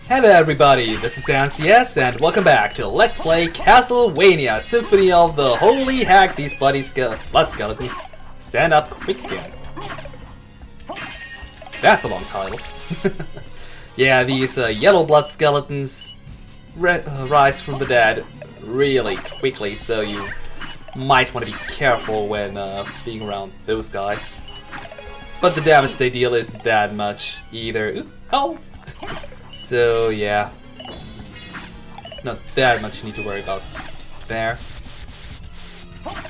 Hello everybody, this is NCS and welcome back to Let's Play CastleVania, Symphony of the Holy Hack. These bloody blood skeletons. Stand up quick again. That's a long title. Yeah, these yellow blood skeletons rise from the dead really quickly, so you might want to be careful when being around those guys. But the damage they deal isn't that much either. Ooh, health! So yeah, not that much you need to worry about there.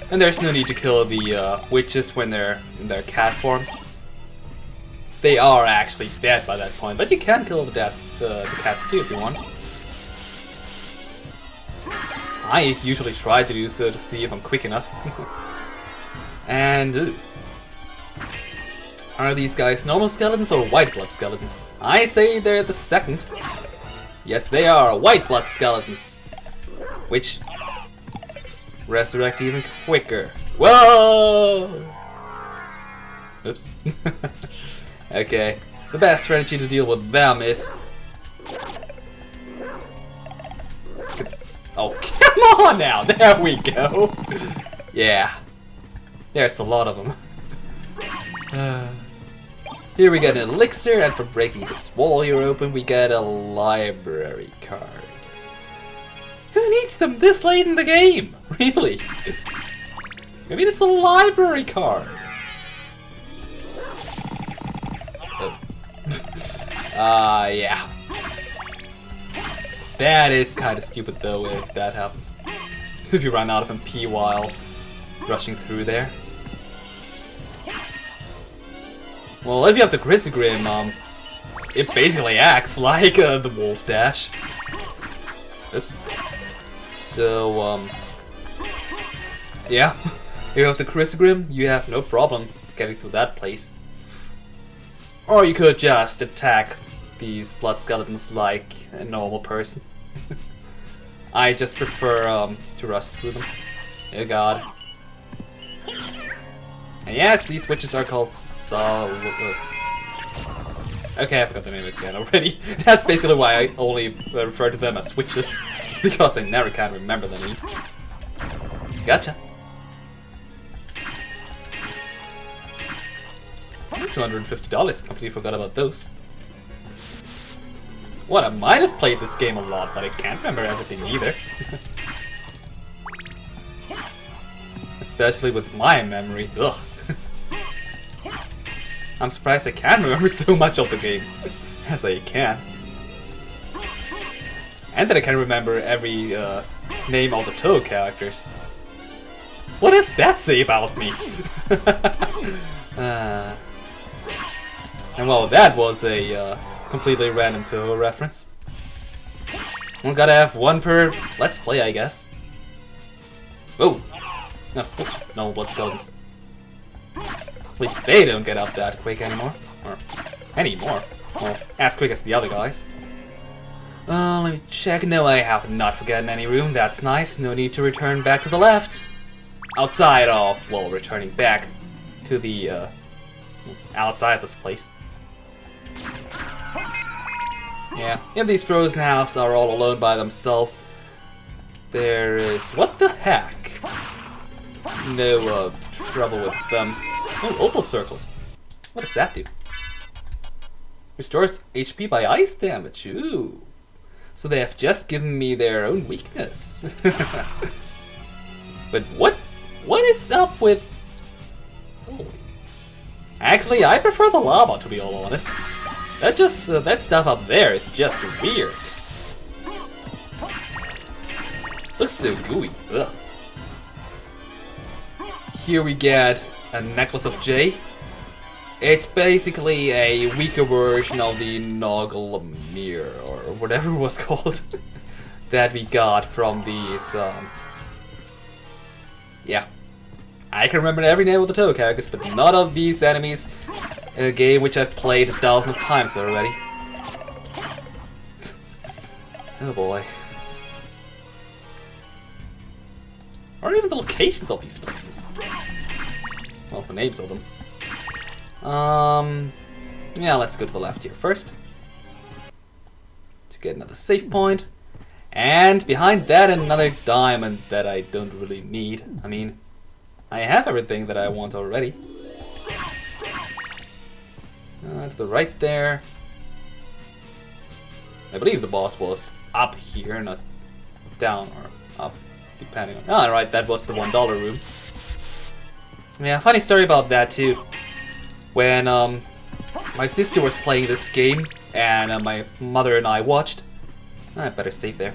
And there's no need to kill the witches when they're in their cat forms. They are actually dead by that point, but you can kill the cats too if you want. I usually try to do so to see if I'm quick enough. And are these guys normal skeletons or white blood skeletons? I say they're the second. Yes, they are white blood skeletons, which resurrect even quicker. Whoa! Oops. Okay, the best strategy to deal with them is... Oh, come on now! There we go! Yeah, there's a lot of them. Here we get an elixir, and for breaking this wall here open, we get a library card. Who needs them this late in the game? Really? I mean, it's a library card. Oh. Yeah. That is kind of stupid though if that happens. If you run out of MP while rushing through there. Well, if you have the Chrysogrim, it basically acts like the Wolf Dash. Oops. So, yeah. If you have the Chrysogrim, you have no problem getting through that place. Or you could just attack these blood skeletons like a normal person. I just prefer to rush through them. Oh god. And yes, these witches are called Okay, I forgot the name again already. That's basically why I only refer to them as witches, because I never can remember the name. Gotcha. $250, completely forgot about those. What, I might have played this game a lot, but I can't remember everything either. Especially with my memory. Ugh. I'm surprised I can remember so much of the game as I can. And that I can remember every name of the Toad characters. What does that say about me? And well, that was a completely random Toho reference. We'll gotta have one per Let's Play, I guess. Oh! No, it's just normal blood skeletons. At least they don't get up that quick anymore. Or anymore. Well, as quick as the other guys. Let me check. No, I have not forgotten any room. That's nice. No need to return back to the left. Outside of, well, returning back to the, outside this place. Yeah, these frozen halves are all alone by themselves. There is... What the heck? No, trouble with them. Oh, opal circles. What does that do? Restores HP by ice damage. Ooh. So they have just given me their own weakness. But what is up with... Oh. Actually, I prefer the lava, to be all honest. That stuff up there is just weird. Looks so gooey. Ugh. Here we get a Necklace of J. It's basically a weaker version of the Noglamir, or whatever it was called, that we got from these, yeah. I can remember every name of the Toho characters, but none of these enemies in a game which I've played dozens of times already. Oh boy. Or even the locations of these places. Well, the names of them. Yeah, let's go to the left here first. To get another save point. And behind that, another diamond that I don't really need. I mean, I have everything that I want already. To the right there. I believe the boss was up here, not down or up, depending on... Oh, right, that was the $1 room. Yeah, funny story about that too. When my sister was playing this game and my mother and I watched. I better save there.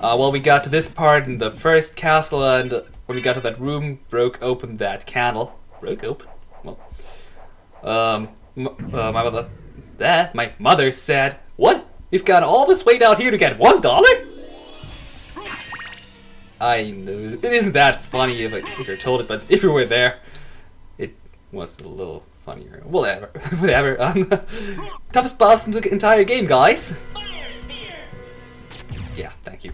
Well, we got to this part in the first castle, and when we got to that room, broke open that candle. Broke open? Well, my mother said, "What? You've got all this way down here to get $1?" I know it isn't that funny if you're told it, but if you were there, it was a little funnier. Whatever, whatever. Toughest boss in the entire game, guys. Yeah, thank you.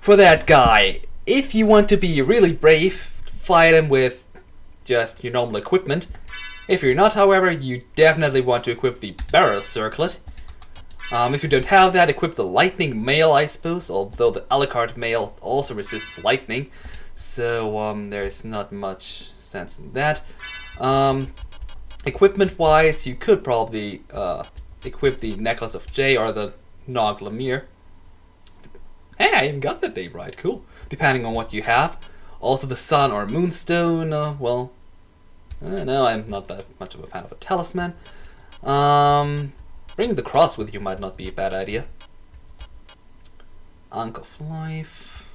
For that guy, if you want to be really brave, fight him with just your normal equipment. If you're not, however, you definitely want to equip the barrel circlet. If you don't have that, equip the lightning mail, I suppose, although the Alucard mail also resists lightning, so there's not much sense in that. Equipment-wise, you could probably equip the Necklace of J or the Nog Lemire. Hey, I even got that name right, cool. Depending on what you have. Also the Sun or Moonstone, well, no, I'm not that much of a fan of a talisman. Bringing the cross with you might not be a bad idea. Ankh of Life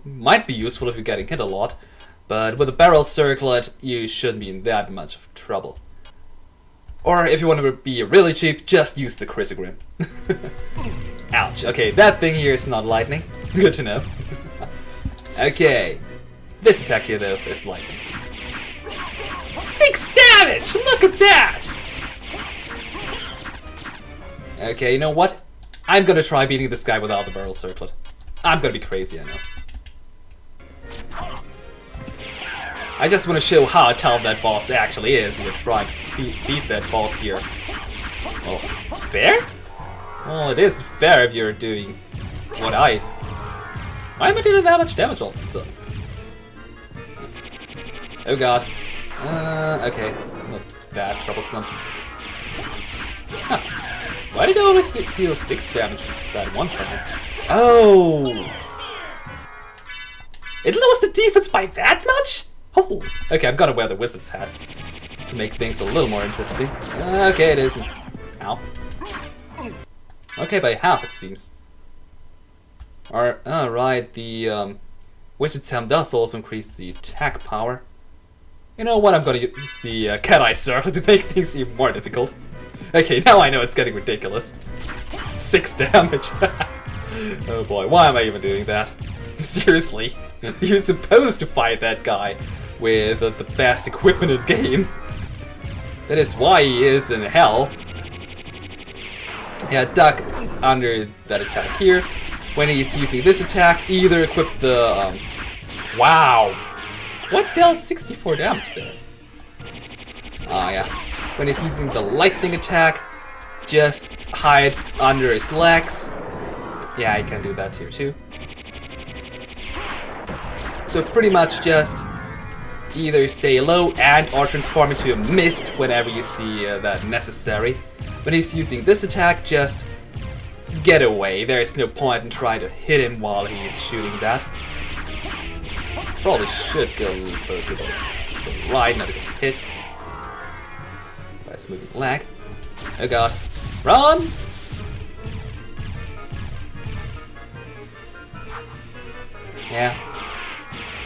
might be useful if you're getting hit a lot, but with a barrel circlet, you shouldn't be in that much of trouble. Or if you want to be really cheap, just use the Chrysogrim. Ouch. Okay, that thing here is not lightning. Good to know. Okay, this attack here though is lightning. 6 damage! Look at that! Okay, you know what? I'm gonna try beating this guy without the barrel circlet. I'm gonna be crazy, I know. I just want to show how tough that boss actually is. We're trying to beat that boss here. Well, fair? Well, it is fair if you're doing what I... Why am I doing that much damage all of a sudden? Oh god. Okay. Not that troublesome. Huh. Why did I always deal 6 damage that one time? Oh! It lowers the defense by that much? Oh! Okay, I've got to wear the wizard's hat to make things a little more interesting. Okay, it isn't. Ow. Okay, by half it seems. Alright, the Wizard's Helm does also increase the attack power. You know what, I'm gonna use the Cat Eye Circle to make things even more difficult. Okay, now I know it's getting ridiculous. 6 damage. Oh boy, why am I even doing that? Seriously, you're supposed to fight that guy with the best equipment in the game. That is why he is in hell. Yeah, duck under that attack here. When he's using this attack, either equip the... wow! What dealt 64 damage there? Ah, yeah. When he's using the lightning attack, just hide under his legs. Yeah, you can do that here too. So pretty much just either stay low and or transform into a mist whenever you see that necessary. When he's using this attack, just get away. There is no point in trying to hit him while he's shooting that. Probably should go for the right, not to get hit by a smoothing lag. Oh god. Run! Yeah.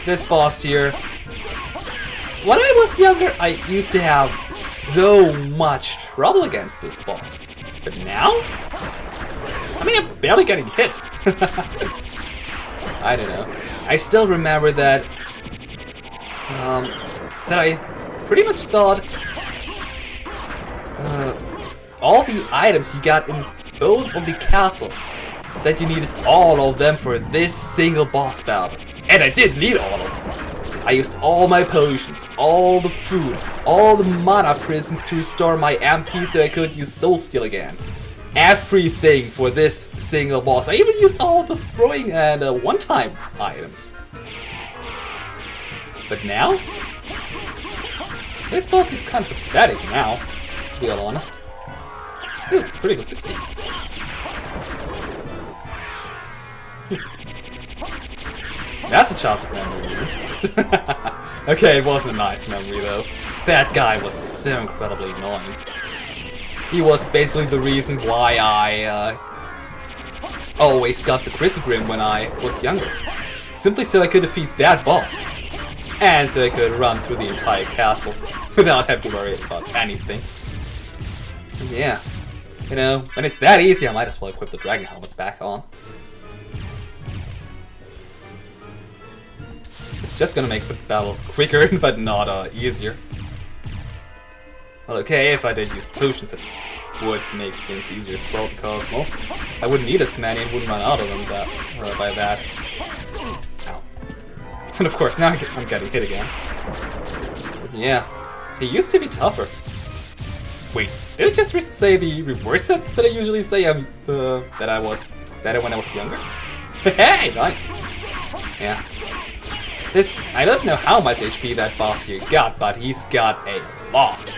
This boss here. When I was younger, I used to have so much trouble against this boss. But now? I mean, I'm barely getting hit. I don't know. I still remember that I pretty much thought all the items you got in both of the castles, that you needed all of them for this single boss battle. And I did need all of them. I used all my potions, all the food, all the mana prisms to restore my MP so I could use Soul Steal again. everything for this single boss. I even used all the throwing and one-time items. But now? This boss seems kind of pathetic now, to be all honest. Ooh, critical 60. That's a childhood memory. Okay, it wasn't a nice memory though. That guy was so incredibly annoying. He was basically the reason why I always got the Chrysogrim when I was younger. Simply so I could defeat that boss. And so I could run through the entire castle without having to worry about anything. And yeah, you know, when it's that easy, I might as well equip the dragon helmet back on. It's just gonna make the battle quicker, but not easier. Well, okay, if I did use potions, it would make things easier as well, because, well, I wouldn't need as many and wouldn't run out of them by that. Ow. And of course, now I'm getting hit again. But yeah, he used to be tougher. Wait, did it just say the reverse sentence that I usually say that I was better when I was younger? Hey, nice! Yeah. I don't know how much HP that boss here got, but he's got a lot.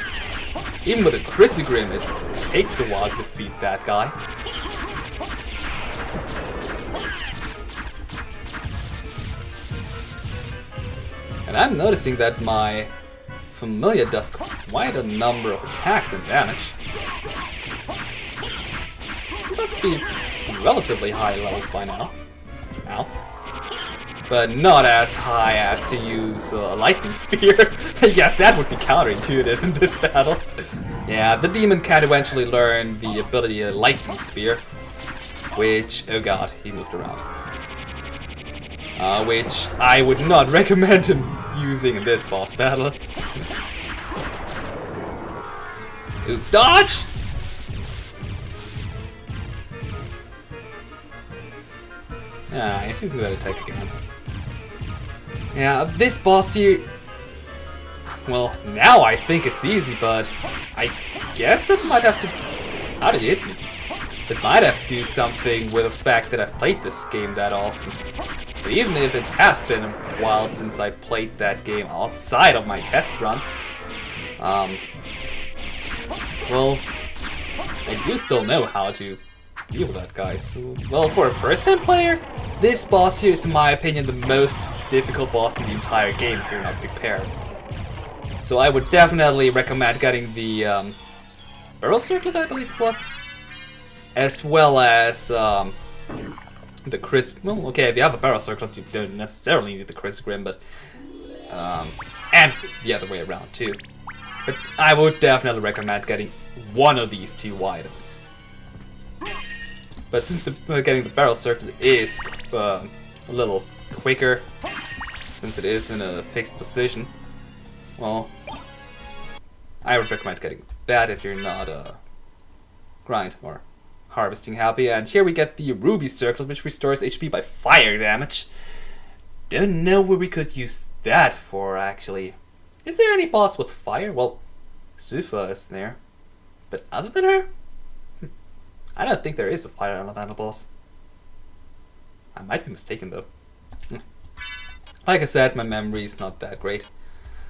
Even with a Chrysogrim, it takes a while to defeat that guy. And I'm noticing that my familiar does quite a number of attacks and damage. It must be relatively high leveled by now. Ow. But not as high as to use a lightning spear. Yes, that would be counterintuitive in this battle. Yeah, the demon can eventually learn the ability of lightning spear, which, oh god, he moved around. Which I would not recommend him using in this boss battle. Ooh, dodge! Ah, he's using that attack again. Yeah, this boss here... Well, now I think it's easy, but I guess that might have to... How did it hit me? That might have to do something with the fact that I've played this game that often. But even if it has been a while since I played that game outside of my test run, well, I do still know how to deal with that guy. So, well, for a first-time player, this boss here is, in my opinion, the most difficult boss in the entire game if you're not prepared. So I would definitely recommend getting the barrel circlet, I believe it was, as well as the well, okay, if you have a barrel circlet, you don't necessarily need the Chrysogrim, but and the other way around too. But I would definitely recommend getting one of these two items. But since getting the barrel circlet is a little quicker, since it is in a fixed position, well, I would recommend getting that if you're not grind or harvesting happy. And here we get the ruby circlet, which restores HP by fire damage. Don't know where we could use that for, actually. Is there any boss with fire? Well, Sufa is there, but other than her, I don't think there is a fire elemental boss. I might be mistaken though. Like I said, my memory is not that great.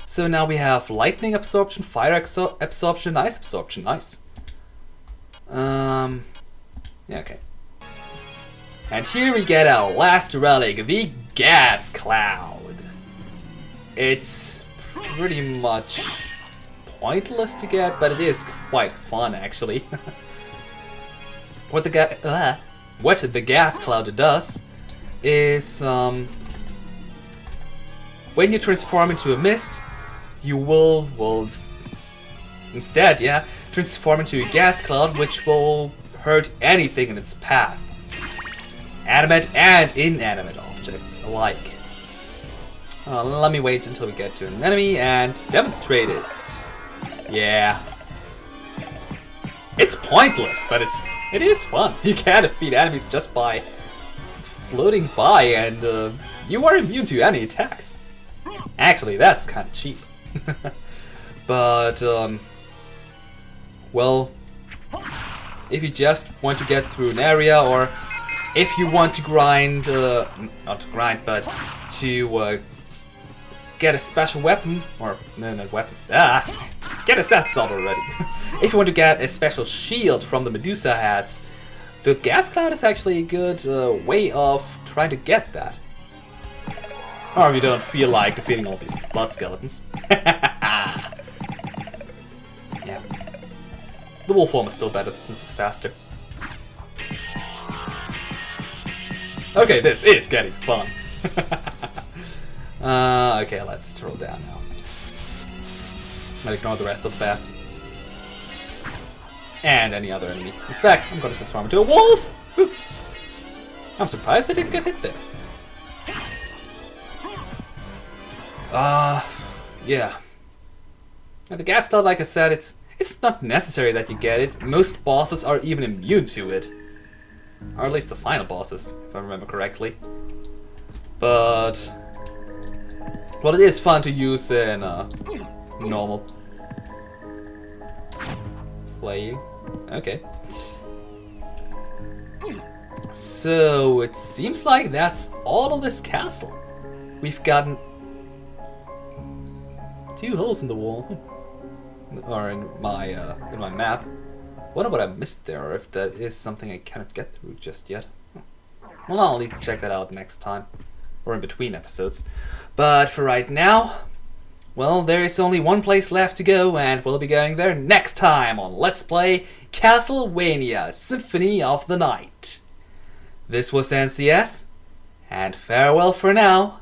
So now we have lightning absorption, fire absorption, ice absorption. Nice. Yeah, okay. And here we get our last relic, the gas cloud. It's pretty much pointless to get, but it is quite fun actually. What the gas cloud does is when you transform into a mist, you will instead, yeah, transform into a gas cloud, which will hurt anything in its path, animate and inanimate objects alike. Let me wait until we get to an enemy and demonstrate it. Yeah, it's pointless, but it is fun. You can defeat enemies just by floating by, and you are immune to any attacks. Actually, that's kind of cheap. But well, if you just want to get through an area, or if you want to grind, not to grind, but to get a special weapon, or no, not weapon, get a stat salt already. If you want to get a special shield from the Medusa hats, the gas cloud is actually a good way of trying to get that. Or if you don't feel like defeating all these blood skeletons. Yeah. The wolf form is still better since it's faster. Okay, this is getting fun. Okay, let's scroll down now. I'll ignore the rest of the bats. And any other enemy. In fact, I'm gonna transform into a wolf! Woo. I'm surprised I didn't get hit there. Yeah. And the gas cloud, like I said, it's not necessary that you get it. Most bosses are even immune to it. Or at least the final bosses, if I remember correctly. But well, it is fun to use in normal playing. Okay. So it seems like that's all of this castle. We've gotten 2 holes in the wall, or in my map. Wonder what I missed there, or if that is something I cannot get through just yet. Well, I'll need to check that out next time, or in between episodes. But for right now, well, there is only one place left to go, and we'll be going there next time on Let's Play CastleVania Symphony of the Night. This was NCS, and farewell for now.